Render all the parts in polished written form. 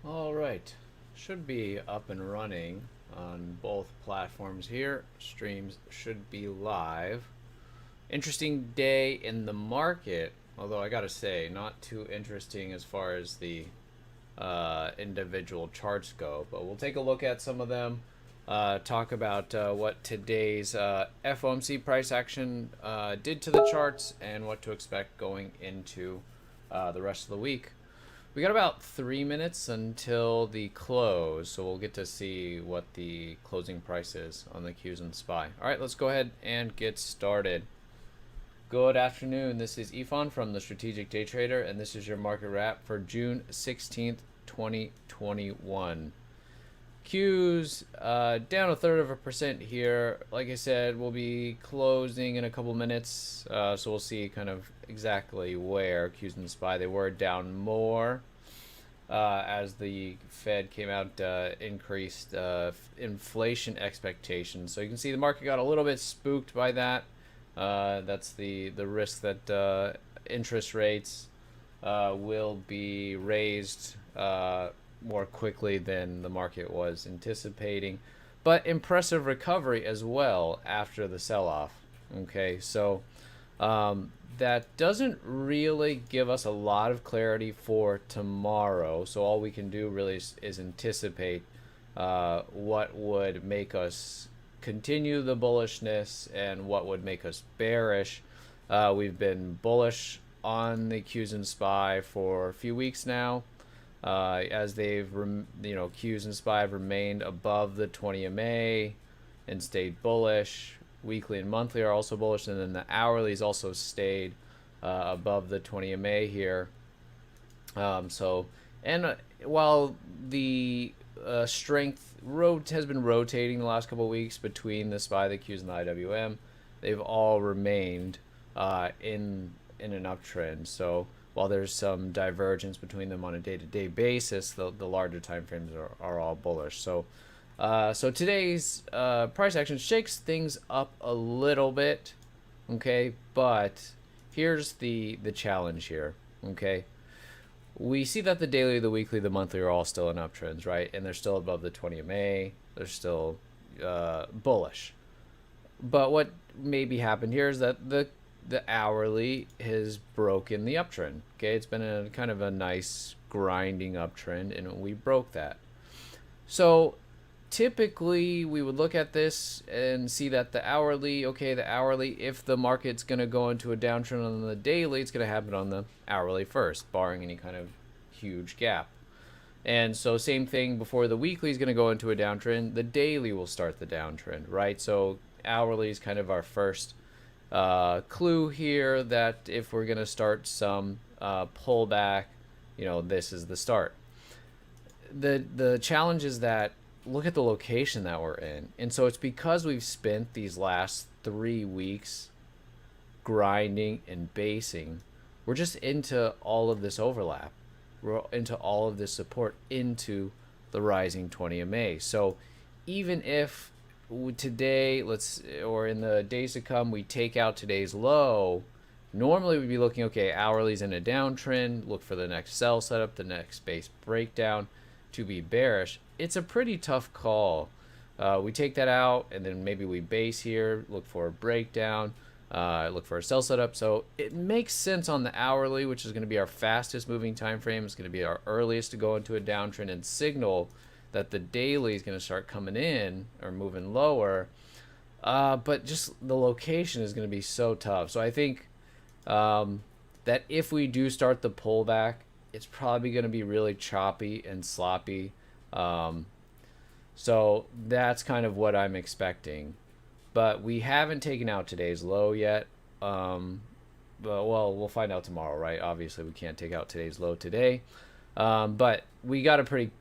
All right, should be up and running on both platforms here. Streams should be live. Interesting day in the market, although I gotta say, not too interesting as far as the individual charts go. But we'll take a look at some of them, talk about what today's FOMC price action did to the charts, and what to expect going into the rest of the week. We got about 3 minutes until the close, so we'll get to see what the closing price is on the Qs and SPY. All right, let's go ahead and get started. Good afternoon. This is Ifan from the Strategic Day Trader, and this is your market wrap for June 16th, 2021. Qs down 1/3% here. Like I said, we'll be closing in a couple minutes, so we'll see kind of exactly where Qs and SPY. They were down more as the Fed came out, increased inflation expectations. So you can see the market got a little bit spooked by that. That's the risk that interest rates will be raised more quickly than the market was anticipating, but impressive recovery as well after the sell-off. Okay, so that doesn't really give us a lot of clarity for tomorrow. So all we can do really is anticipate what would make us continue the bullishness and what would make us bearish. We've been bullish on the Qs and SPY for a few weeks now, as they've Qs and SPY have remained above the 20 MA and stayed bullish. Weekly and monthly are also bullish, and then the hourly's also stayed above the 20 MA here. While the strength has been rotating the last couple of weeks between the SPY, the Qs, and the IWM, they've all remained in an uptrend. So while there's some divergence between them on a day-to-day basis, the larger time frames are all bullish. So today's price action shakes things up a little bit, okay? But here's the challenge here, okay? We see that the daily, the weekly, the monthly are all still in uptrends, right? And they're still above the 20 MA. They're still bullish. But what maybe happened here is that the hourly has broken the uptrend. Okay, it's been a kind of a nice grinding uptrend, and we broke that. So typically we would look at this and see that the hourly, if the market's going to go into a downtrend on the daily, it's going to happen on the hourly first, barring any kind of huge gap. And so same thing, before the weekly is going to go into a downtrend, the daily will start the downtrend, right? So hourly is kind of our first clue here that if we're going to start some pullback, this is the start. The challenge is that look at the location that we're in. And so it's because we've spent these last 3 weeks grinding and basing, we're just into all of this overlap. We're into all of this support into the rising 20 MA. So even if today, or in the days to come, we take out today's low, normally we'd be looking, okay, hourly's in a downtrend, look for the next sell setup, the next base breakdown to be bearish. It's a pretty tough call. We take that out, and then maybe we base here, look for a breakdown, look for a sell setup. So it makes sense on the hourly, which is going to be our fastest moving time frame. It's going to be our earliest to go into a downtrend and signal that the daily is going to start coming in or moving lower. But just the location is going to be so tough. So I think that if we do start the pullback, it's probably going to be really choppy and sloppy. So that's kind of what I'm expecting. But we haven't taken out today's low yet. But, well, we'll find out tomorrow, right? Obviously, we can't take out today's low today. But we got a pretty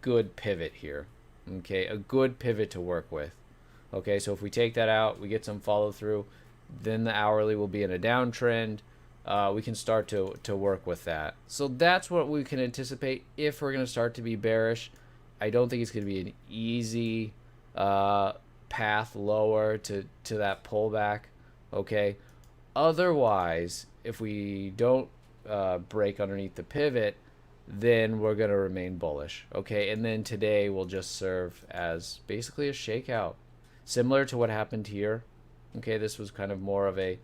good pivot here. Okay, a good pivot to work with. Okay, so if we take that out, we get some follow through, then the hourly will be in a downtrend. We can start to work with that. So that's what we can anticipate if we're going to start to be bearish. I don't think it's going to be an easy path lower to that pullback. Okay. Otherwise, if we don't break underneath the pivot, then we're going to remain bullish. Okay, and then today will just serve as basically a shakeout, similar to what happened here. Okay, this was kind of more of a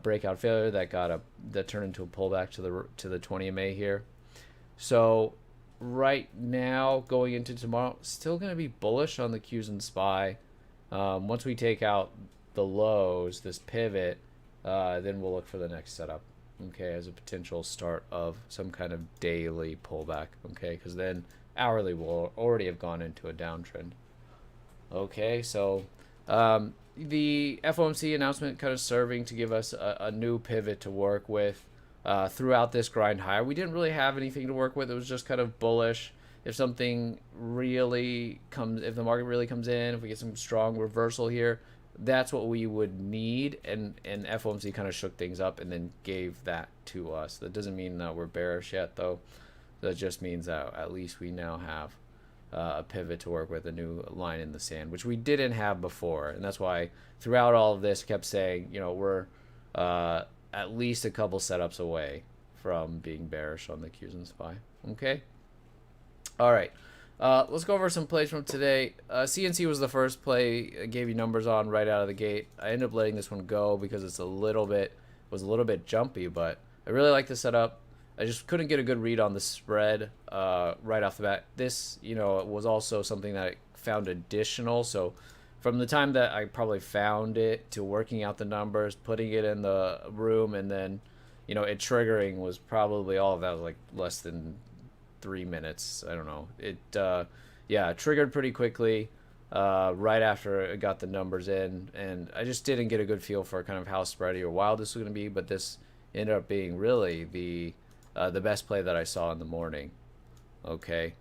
breakout failure that turned into a pullback to the 20 MA here. So right now, going into tomorrow, still going to be bullish on the Qs and SPY. Once we take out the lows, this pivot, then we'll look for the next setup. Okay, as a potential start of some kind of daily pullback. Okay, because then hourly will already have gone into a downtrend. Okay, so the FOMC announcement kind of serving to give us a new pivot to work with throughout this grind higher. We didn't really have anything to work with. It was just kind of bullish. If something really comes, if the market really comes in, if we get some strong reversal here, that's what we would need. And FOMC kind of shook things up and then gave that to us. That doesn't mean that we're bearish yet, though. That just means that at least we now have a pivot to work with, a new line in the sand, which we didn't have before. And that's why throughout all of this, I kept saying, you know, we're at least a couple setups away from being bearish on the Qs and SPY. Okay. All right. Let's go over some plays from today. CNC was the first play I gave you numbers on right out of the gate. I ended up letting this one go because it's was a little bit jumpy, but I really like the setup. I just couldn't get a good read on the spread right off the bat. This, you know, it was also something that I found additional. So from the time that I probably found it to working out the numbers, putting it in the room, and then, you know, it triggering was probably all of that was like less than 3 minutes. I don't know. It yeah, triggered pretty quickly right after it got the numbers in, and I just didn't get a good feel for kind of how spready or wild this was going to be, but this ended up being really the best play that I saw in the morning. Okay,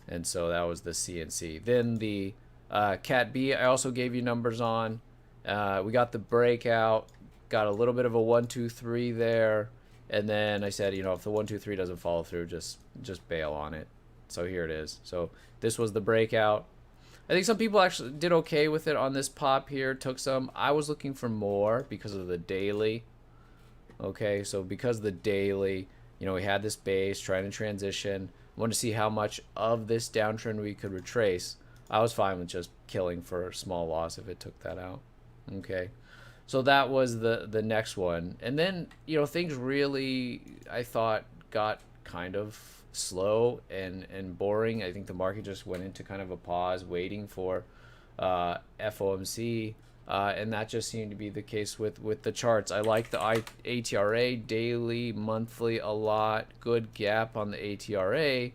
and so that was the CNC. Then the CATB I also gave you numbers on. We got the breakout, got a little bit of a 1 2 3 there. And then I said, you know, if the 1 2 3 doesn't follow through, just bail on it. So here it is. So this was the breakout. I think some people actually did okay with it on this pop here. Took some. I was looking for more because of the daily. Okay, so because of the daily, you know, we had this base trying to transition. Wanted to see how much of this downtrend we could retrace. I was fine with just killing for a small loss if it took that out. Okay. So that was the next one. And then, you know, things really, I thought, got kind of slow and boring. I think the market just went into kind of a pause waiting for FOMC. And that just seemed to be the case with the charts. I like the ATRA daily, monthly a lot. Good gap on the ATRA.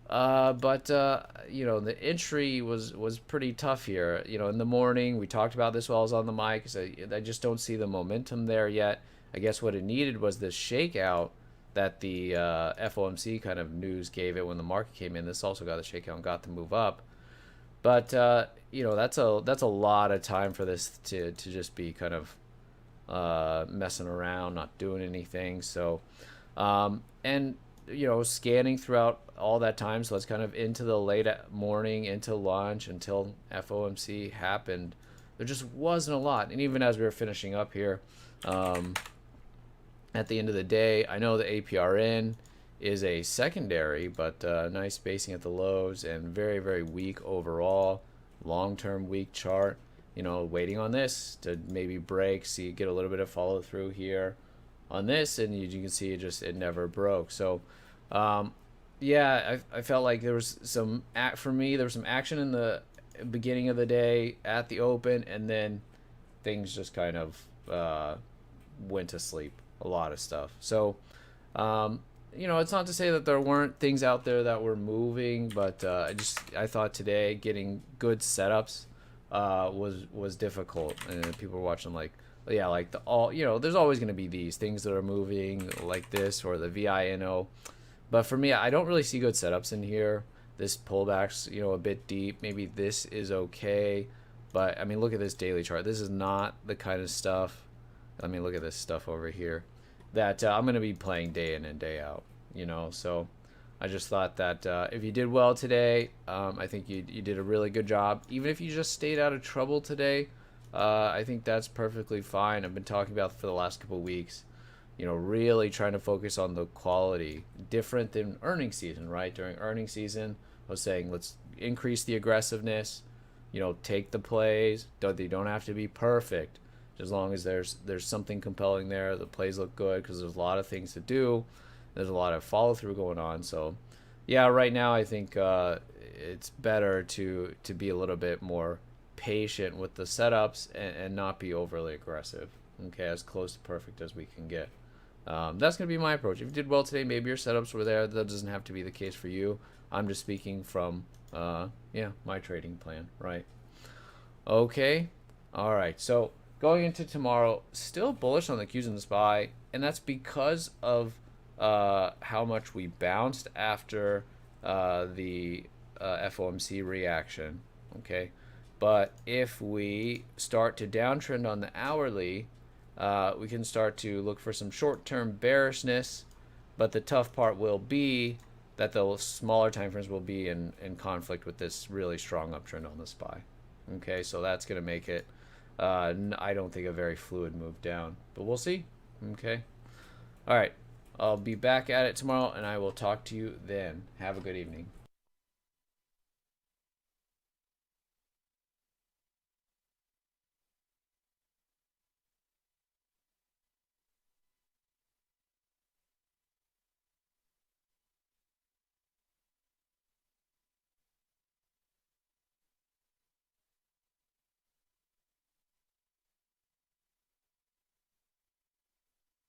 But you know, the entry was pretty tough here. You know, in the morning, we talked about this while I was on the mic. So I just don't see the momentum there yet. I guess what it needed was this shakeout that the FOMC kind of news gave it when the market came in. This also got the shakeout and got the move up. But you know, that's a lot of time for this to just be kind of messing around, not doing anything. So and you know, scanning throughout all that time, so it's kind of into the late morning, into lunch, until FOMC happened. There just wasn't a lot. And even as we were finishing up here, at the end of the day, I know the APRN is a secondary, but nice spacing at the lows and very, very weak overall. Long-term weak chart. You know, waiting on this to maybe break, see, get a little bit of follow through here on this, and you can see it never broke. So yeah, I felt like there was some for me there was some action in the beginning of the day at the open, and then things just kind of went to sleep, a lot of stuff. So you know, it's not to say that there weren't things out there that were moving, but I thought today getting good setups was difficult, and people were watching like, yeah, like you know, there's always going to be these things that are moving like this or the VINO. But for me, I don't really see good setups in here. This pullback's, you know, a bit deep. Maybe this is okay. But, I mean, look at this daily chart. This is not the kind of stuff. I mean, look at this stuff over here that I'm going to be playing day in and day out, you know. So I just thought that if you did well today, I think you did a really good job. Even if you just stayed out of trouble today, I think that's perfectly fine. I've been talking about it for the last couple of weeks. really trying to focus on the quality, different than earning season, right? During earning season, I was saying let's increase the aggressiveness, take the plays. They don't have to be perfect, as long as there's something compelling there. The plays look good because there's a lot of things to do. There's a lot of follow through going on. So, yeah, right now I think it's better to be a little bit more patient with the setups and not be overly aggressive. Okay, as close to perfect as we can get. That's going to be my approach. If you did well today, maybe your setups were there. That doesn't have to be the case for you. I'm just speaking from, my trading plan, right? Okay. All right. So going into tomorrow, still bullish on the Qs and the SPY, and that's because of how much we bounced after the FOMC reaction. Okay. But if we start to downtrend on the hourly, we can start to look for some short-term bearishness, but the tough part will be that the smaller time frames will be in conflict with this really strong uptrend on the SPY. Okay, so that's going to make it, I don't think, a very fluid move down, but we'll see. Okay, all right, I'll be back at it tomorrow, and I will talk to you then. Have a good evening.